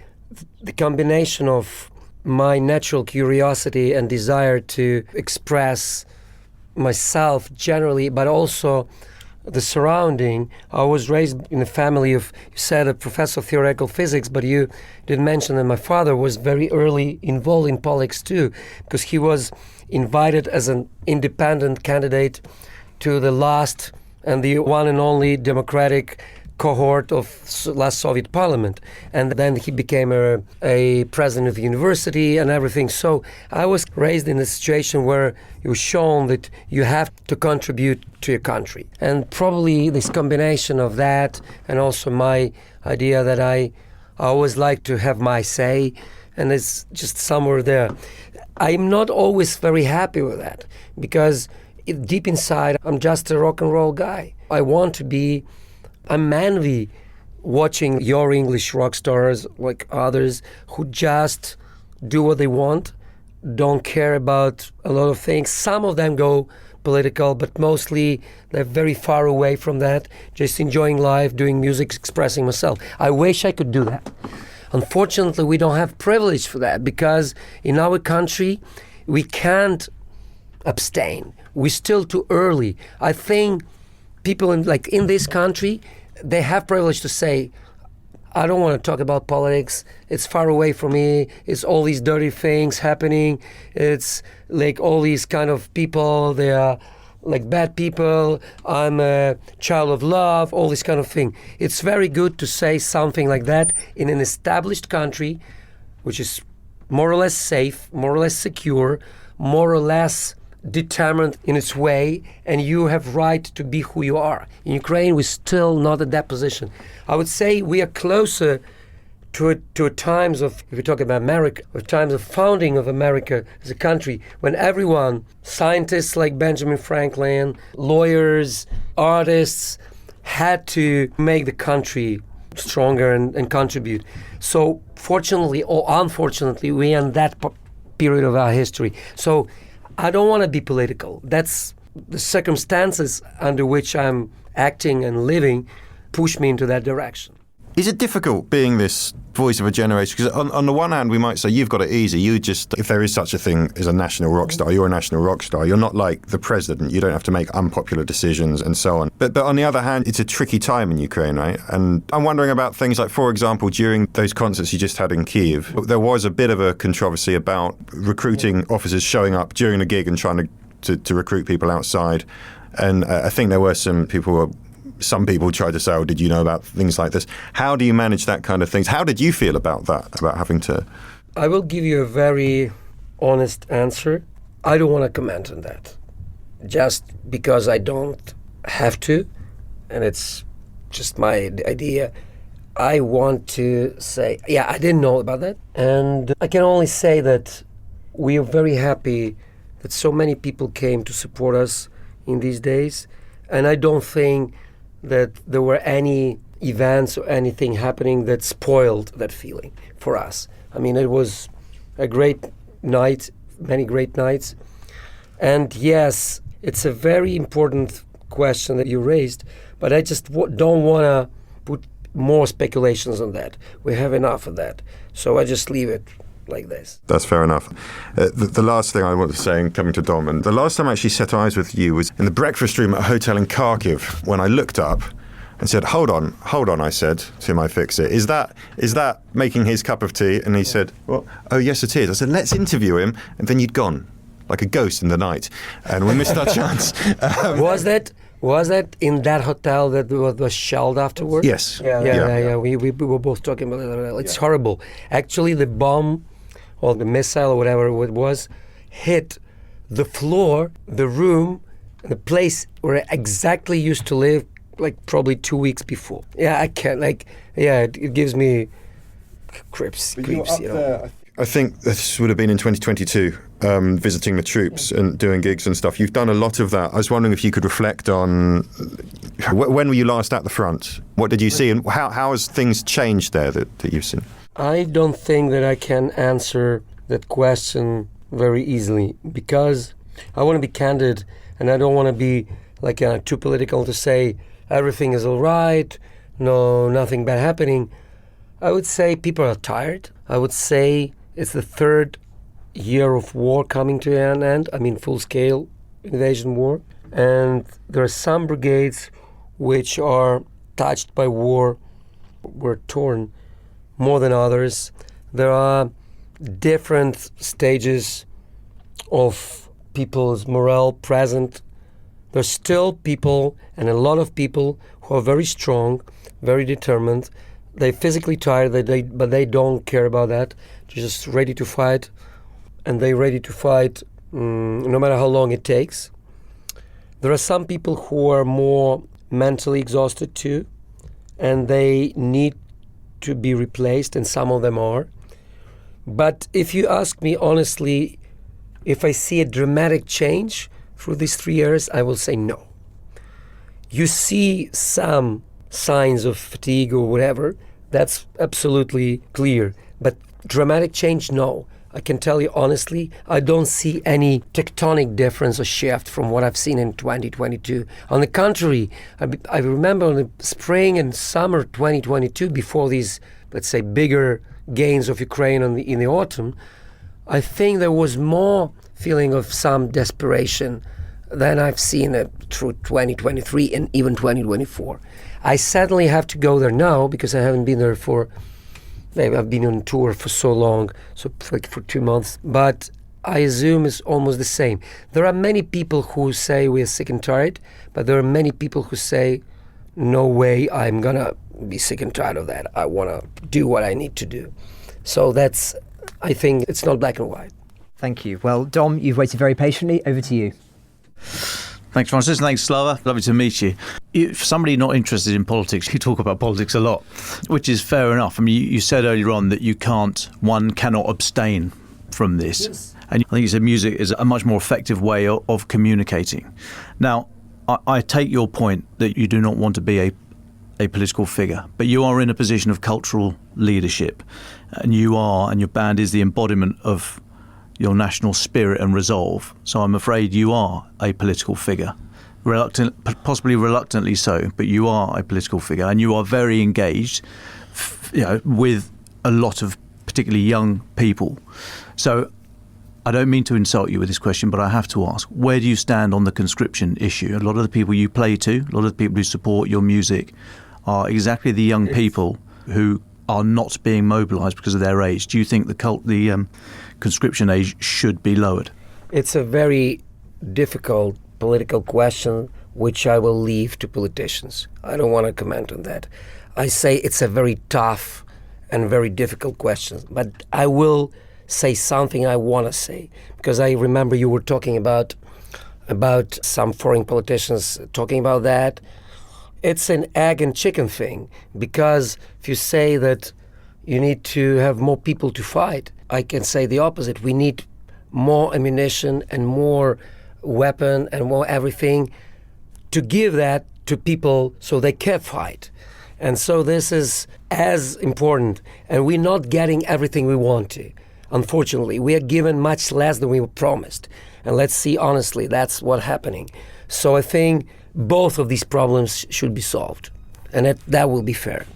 the combination of my natural curiosity and desire to express myself generally, but also the surrounding. I was raised in a family of, you said, a professor of theoretical physics, but you didn't mention that my father was very early involved in politics too, because he was invited as an independent candidate to the last and the one and only democratic cohort of last Soviet parliament. And then he became a president of the university and everything. So I was raised in a situation where you were shown that you have to contribute to your country. And probably this combination of that and also my idea that I always like to have my say, and it's just somewhere there. I'm not always very happy with that, because deep inside, I'm just a rock and roll guy. I'm envy watching your English rock stars like others who just do what they want, don't care about a lot of things. Some of them go political, but mostly they're very far away from that, just enjoying life, doing music, expressing myself. I wish I could do that. Unfortunately, we don't have privilege for that because in our country, we can't abstain. We're still too early. I think people in this country, they have privilege to say, I don't want to talk about politics. It's far away from me. It's all these dirty things happening. It's like all these kind of people, they are like bad people. I'm a child of love, all this kind of thing. It's very good to say something like that in an established country, which is more or less safe, more or less secure, more or less determined in its way, and you have right to be who you are. In Ukraine, we're still not at that position. I would say we are closer to times of, if we talk about America, of times of founding of America as a country, when everyone, scientists like Benjamin Franklin, lawyers, artists, had to make the country stronger and contribute. So fortunately or unfortunately, we are in that period of our history. So I don't want to be political. That's the circumstances under which I'm acting and living push me into that direction. Is it difficult being this voice of a generation? Because on the one hand, we might say you've got it easy. You just, if there is such a thing as a national rock star, you're a national rock star. You're not like the president. You don't have to make unpopular decisions and so on. But on the other hand, it's a tricky time in Ukraine, right? And I'm wondering about things like, for example, during those concerts you just had in Kyiv, there was a bit of a controversy about recruiting officers showing up during a gig and trying to recruit people outside. And I think there were some people tried to say, oh, did you know about things like this? How do you manage that kind of things? How did you feel about that, about having to? I will give you a very honest answer. I don't want to comment on that. Just because I don't have to, and it's just my idea. I want to say, yeah, I didn't know about that. And I can only say that we are very happy that so many people came to support us in these days. And I don't think that there were any events or anything happening that spoiled that feeling for us. I mean, it was a great night, many great nights. And yes, it's a very important question that you raised, but I just don't want to put more speculations on that. We have enough of that. So I just leave it like this. That's fair enough. The last thing I want to say, and coming to Dom, and the last time I actually set eyes with you was in the breakfast room at a hotel in Kharkiv when I looked up and said, hold on, I said to my fixer, is that making his cup of tea? And he said, well, oh yes it is. I said, let's interview him. And then you'd gone like a ghost in the night and we missed our chance. Was that in that hotel that was shelled afterwards? Yes. Yeah. We were both talking about it. It's horrible. Actually, the bomb or the missile or whatever it was hit the floor, the room, the place where I exactly used to live, like probably 2 weeks before. Yeah, I can't, it gives me creeps, you know. I think this would have been in 2022, visiting the troops and doing gigs and stuff. You've done a lot of that. I was wondering if you could reflect on when were you last at the front? What did you see, and how has things changed there that you've seen? I don't think that I can answer that question very easily because I want to be candid and I don't want to be too political to say everything is all right, no, nothing bad happening. I would say people are tired. I would say it's the third year of war coming to an end. I mean, full-scale invasion war. And there are some brigades which are touched by war, were torn more than others. There are different stages of people's morale present. There's still people, and a lot of people, who are very strong, very determined. They're physically tired, but they don't care about that. They're just ready to fight, and they're ready to fight no matter how long it takes. There are some people who are more mentally exhausted too, and they need to be replaced, and some of them are. But if you ask me honestly, if I see a dramatic change through these 3 years, I will say no. You see some signs of fatigue or whatever, that's absolutely clear. But dramatic change, no. I can tell you honestly, I don't see any tectonic difference or shift from what I've seen in 2022. On the contrary, I remember in the spring and summer 2022, before these, let's say, bigger gains of Ukraine in the autumn, I think there was more feeling of some desperation than I've seen it through 2023 and even 2024. I sadly have to go there now because I haven't been there I've been on tour for so long, so like for 2 months, but I assume it's almost the same. There are many people who say we're sick and tired, but there are many people who say, no way, I'm gonna be sick and tired of that. I wanna do what I need to do. So I think it's not black and white. Thank you. Well, Dom, you've waited very patiently. Over to you. Thanks, Francis. Thanks, Slava. Lovely to meet you. For somebody not interested in politics, you talk about politics a lot, which is fair enough. I mean, you said earlier on that one cannot abstain from this. Yes. And I think you said music is a much more effective way of communicating. Now, I take your point that you do not want to be a political figure, but you are in a position of cultural leadership, and your band is the embodiment of your national spirit and resolve. So I'm afraid you are a political figure, possibly reluctantly so, but you are a political figure, and you are very engaged, with a lot of particularly young people. So I don't mean to insult you with this question, but I have to ask, where do you stand on the conscription issue? A lot of the people you play to, a lot of the people who support your music are exactly the young people who are not being mobilised because of their age. Do you think the conscription age should be lowered? It's a very difficult political question, which I will leave to politicians. I don't want to comment on that. I say it's a very tough and very difficult question, but I will say something I want to say, because I remember you were talking about some foreign politicians talking about that. It's an egg and chicken thing, because if you say that you need to have more people to fight, I can say the opposite. We need more ammunition and more weapon and more everything to give that to people so they can fight. And so this is as important, and we're not getting everything we want to. Unfortunately, we are given much less than we were promised. And let's see, honestly, that's what's happening. So I think both of these problems should be solved, and that will be fair.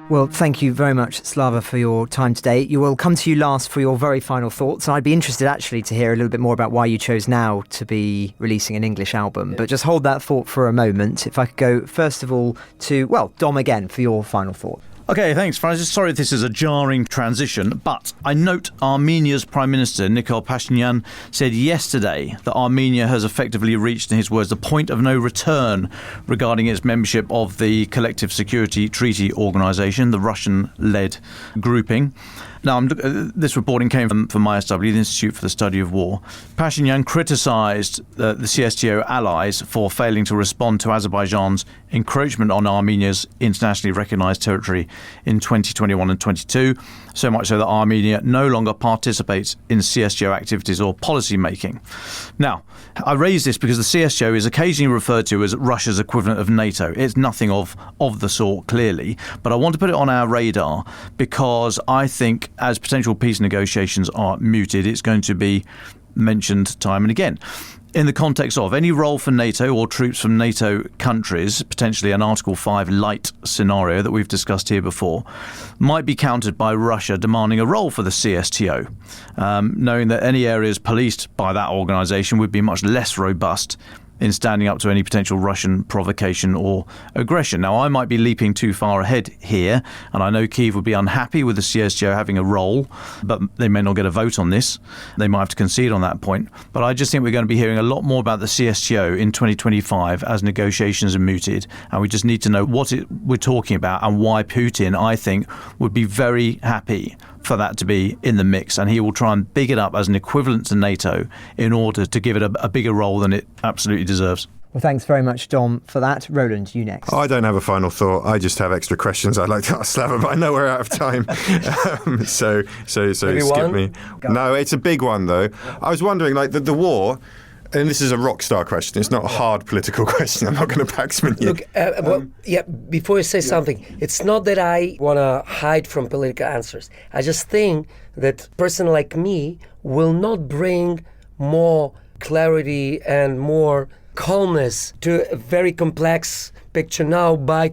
Well, thank you very much, Slava, for your time today. You will come to you last for your very final thoughts. I'd be interested actually to hear a little bit more about why you chose now to be releasing an English album. But just hold that thought for a moment. If I could go, first of all, to, Dom again, for your final thought. Okay, thanks, Francis. Sorry if this is a jarring transition, but I note Armenia's Prime Minister, Nicholls Pashinyan, said yesterday that Armenia has effectively reached, in his words, the point of no return regarding its membership of the Collective Security Treaty Organisation, the Russian-led grouping. Now, this reporting came from ISW, the Institute for the Study of War. Pashinyan criticised the CSTO allies for failing to respond to Azerbaijan's encroachment on Armenia's internationally recognised territory in 2021 and 22, so much so that Armenia no longer participates in CSTO activities or policy making. Now, I raise this because the CSTO is occasionally referred to as Russia's equivalent of NATO. It's nothing of the sort, clearly, but I want to put it on our radar because I think as potential peace negotiations are mooted, it's going to be mentioned time and again. In the context of any role for NATO or troops from NATO countries, potentially an Article 5 light scenario that we've discussed here before, might be countered by Russia demanding a role for the CSTO, knowing that any areas policed by that organisation would be much less robust in standing up to any potential Russian provocation or aggression. Now, I might be leaping too far ahead here, and I know Kyiv would be unhappy with the CSTO having a role, but they may not get a vote on this. They might have to concede on that point. But I just think we're going to be hearing a lot more about the CSTO in 2025 as negotiations are mooted, and we just need to know what we're talking about and why Putin, I think, would be very happy for that to be in the mix, and he will try and big it up as an equivalent to NATO in order to give it a bigger role than it absolutely deserves. Well, thanks very much, Dom, for that. Roland, you next. I don't have a final thought. I just have extra questions I'd like to ask Slava, but I know we're out of time. So skip me. No, it's a big one, though. I was wondering, like, the war, And this is a rock star question. It's not a hard political question. I'm not going to backsman you. Look, before you say something, it's not that I want to hide from political answers. I just think that a person like me will not bring more clarity and more calmness to a very complex picture now by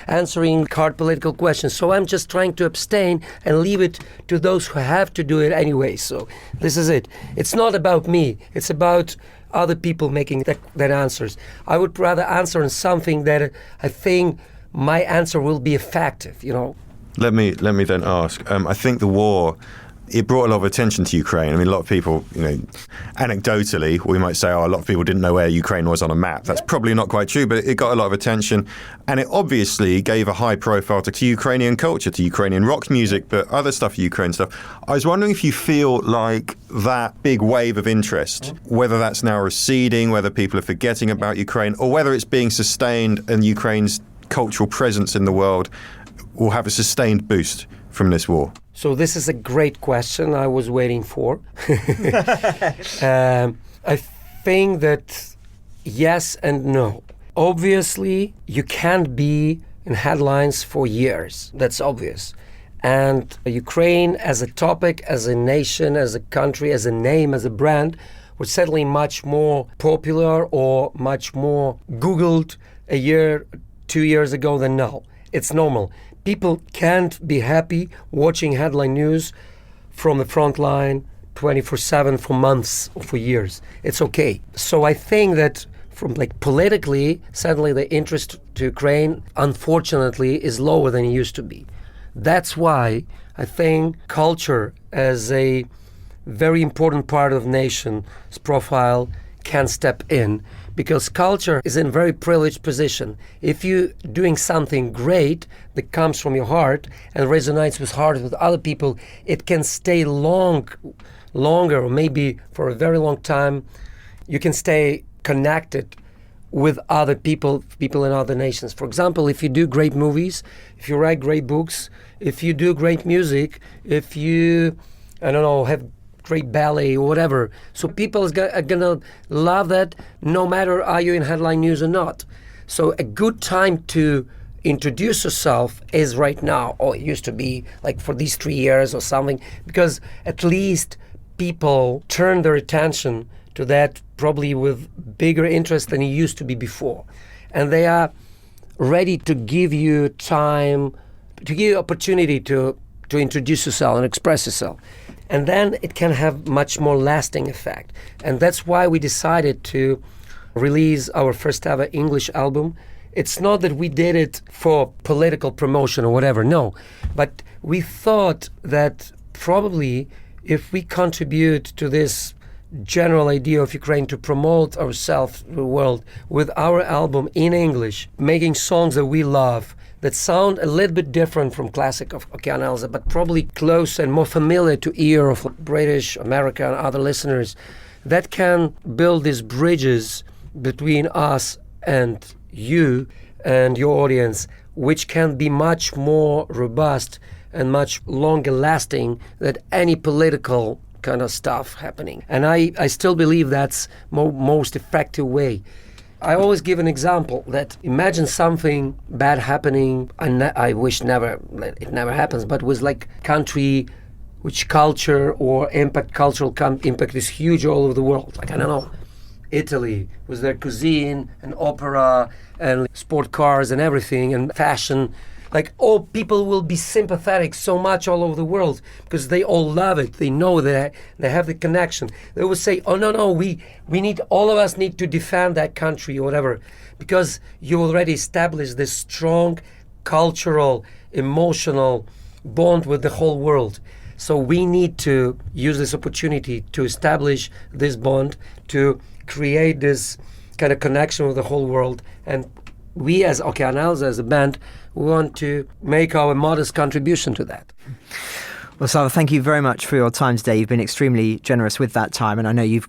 answering hard political questions. So I'm just trying to abstain and leave it to those who have to do it anyway. So this is it. It's not about me. It's about other people making that answers. I would rather answer on something that I think my answer will be effective, Let me then ask. I think the war, it brought a lot of attention to Ukraine. I mean, a lot of people, anecdotally, we might say, a lot of people didn't know where Ukraine was on a map. That's probably not quite true, but it got a lot of attention. And it obviously gave a high profile to Ukrainian culture, to Ukrainian rock music, but other stuff, Ukraine stuff. I was wondering if you feel like that big wave of interest, whether that's now receding, whether people are forgetting about Ukraine, or whether it's being sustained and Ukraine's cultural presence in the world will have a sustained boost from this war. So this is a great question I was waiting for. I think that yes and no. Obviously, you can't be in headlines for years. That's obvious. And Ukraine as a topic, as a nation, as a country, as a name, as a brand, was certainly much more popular or much more Googled a year, 2 years ago than now. It's normal. People can't be happy watching headline news from the Frontline 24/7 for months or for years. It's okay. So I think that from politically, suddenly the interest to Ukraine, unfortunately, is lower than it used to be. That's why I think culture as a very important part of nation's profile can step in, because culture is in a very privileged position. If you're doing something great that comes from your heart and resonates with heart with other people, it can stay longer, or maybe for a very long time. You can stay connected with other people in other nations. For example, if you do great movies, if you write great books, if you do great music, if you, have great ballet or whatever. So people are going to love that no matter are you in headline news or not. So a good time to introduce yourself is right now, or it used to be for these 3 years or something, because at least people turn their attention to that probably with bigger interest than it used to be before. And they are ready to give you time, to give you opportunity to introduce yourself and express yourself. And then it can have much more lasting effect. And that's why we decided to release our first ever English album. It's not that we did it for political promotion or whatever, no. But we thought that probably if we contribute to this general idea of Ukraine to promote ourselves to the world with our album in English, making songs that we love, that sound a little bit different from classic of Okean Elzy, but probably close and more familiar to ear of British, American, and other listeners, that can build these bridges between us and you and your audience, which can be much more robust and much longer lasting than any political kind of stuff happening. And I still believe that's most effective way. I always give an example that imagine something bad happening, I wish it never happens, but with country which culture or cultural impact is huge all over the world. Italy with their cuisine and opera and sport cars and everything and fashion. People will be sympathetic so much all over the world because they all love it. They know that they have the connection. They will say, oh, no, we need, all of us need to defend that country or whatever, because you already established this strong cultural, emotional bond with the whole world. So we need to use this opportunity to establish this bond, to create this kind of connection with the whole world. And we as Okean Elzy, as a band, we want to make our modest contribution to that. Well, Slava, thank you very much for your time today. You've been extremely generous with that time, and I know you've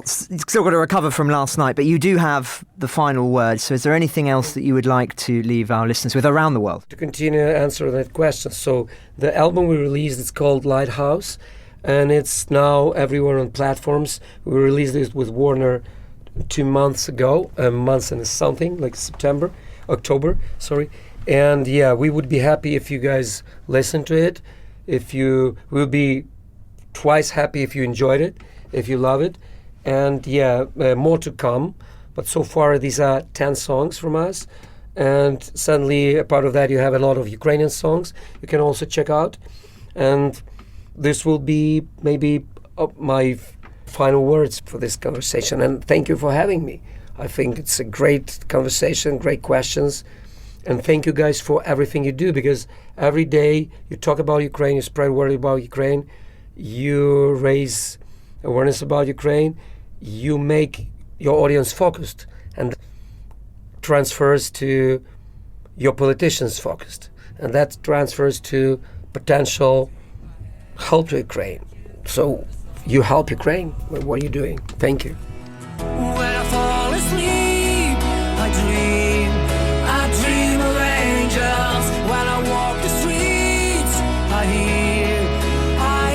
still got to recover from last night, but you do have the final word. So is there anything else that you would like to leave our listeners with around the world? To continue to answer that question, so the album we released is called Lighthouse, and it's now everywhere on platforms. We released it with Warner 2 months ago, a month and something, like October, sorry. And yeah, we would be happy if you guys listen to it. We'll be twice happy if you enjoyed it, if you love it. And yeah, more to come. But so far, these are 10 songs from us. And suddenly, a part of that, you have a lot of Ukrainian songs you can also check out. And this will be maybe my final words for this conversation. And thank you for having me. I think it's a great conversation, great questions. And thank you guys for everything you do, because every day you talk about Ukraine, you spread word about Ukraine, you raise awareness about Ukraine, you make your audience focused, and transfers to your politicians focused, and that transfers to potential help to Ukraine. So you help Ukraine. What are you doing? Thank you. When I fall asleep, I dream of angels. When I walk the streets, I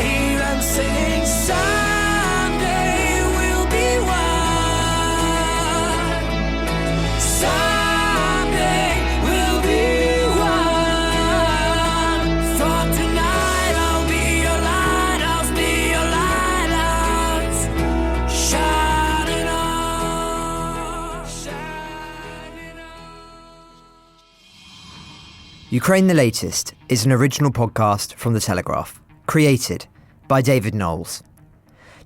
hear them singing, someday we'll be one. Someday we'll be one. For tonight I'll be your lighthouse, shining on, shining on. Ukraine the Latest is an original podcast from The Telegraph, created by David Nicholls.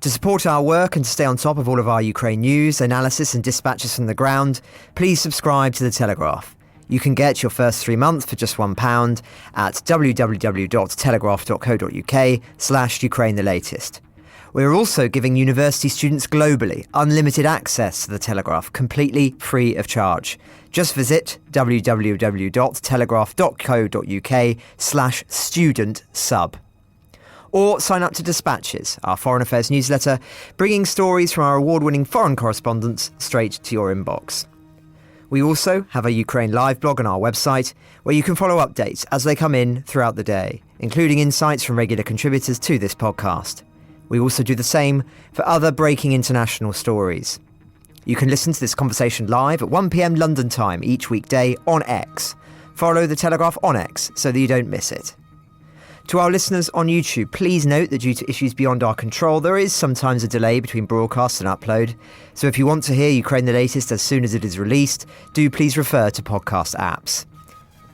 To support our work and to stay on top of all of our Ukraine news, analysis and dispatches from the ground, please subscribe to The Telegraph. You can get your first 3 months for just £1 at www.telegraph.co.uk/Ukraine the Latest. We're also giving university students globally unlimited access to The Telegraph, completely free of charge. Just visit www.telegraph.co.uk/student-sub. Or sign up to Dispatches, our foreign affairs newsletter, bringing stories from our award-winning foreign correspondents straight to your inbox. We also have a Ukraine Live blog on our website, where you can follow updates as they come in throughout the day, including insights from regular contributors to this podcast. We also do the same for other breaking international stories. You can listen to this conversation live at 1 p.m. London time each weekday on X. Follow The Telegraph on X so that you don't miss it. To our listeners on YouTube, please note that due to issues beyond our control, there is sometimes a delay between broadcast and upload. So if you want to hear Ukraine the Latest as soon as it is released, do please refer to podcast apps.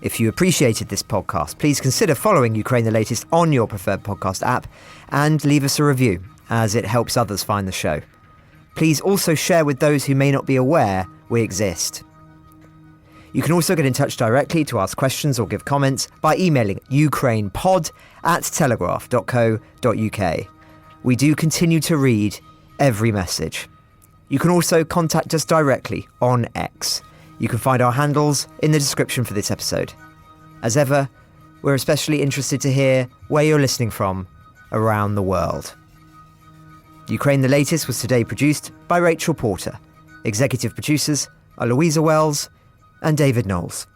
If you appreciated this podcast, please consider following Ukraine the Latest on your preferred podcast app and leave us a review, as it helps others find the show. Please also share with those who may not be aware we exist. You can also get in touch directly to ask questions or give comments by emailing ukrainepod@telegraph.co.uk. We do continue to read every message. You can also contact us directly on X. You can find our handles in the description for this episode. As ever, we're especially interested to hear where you're listening from around the world. Ukraine the Latest was today produced by Rachel Porter. Executive producers are Louisa Wells and David Nicholls.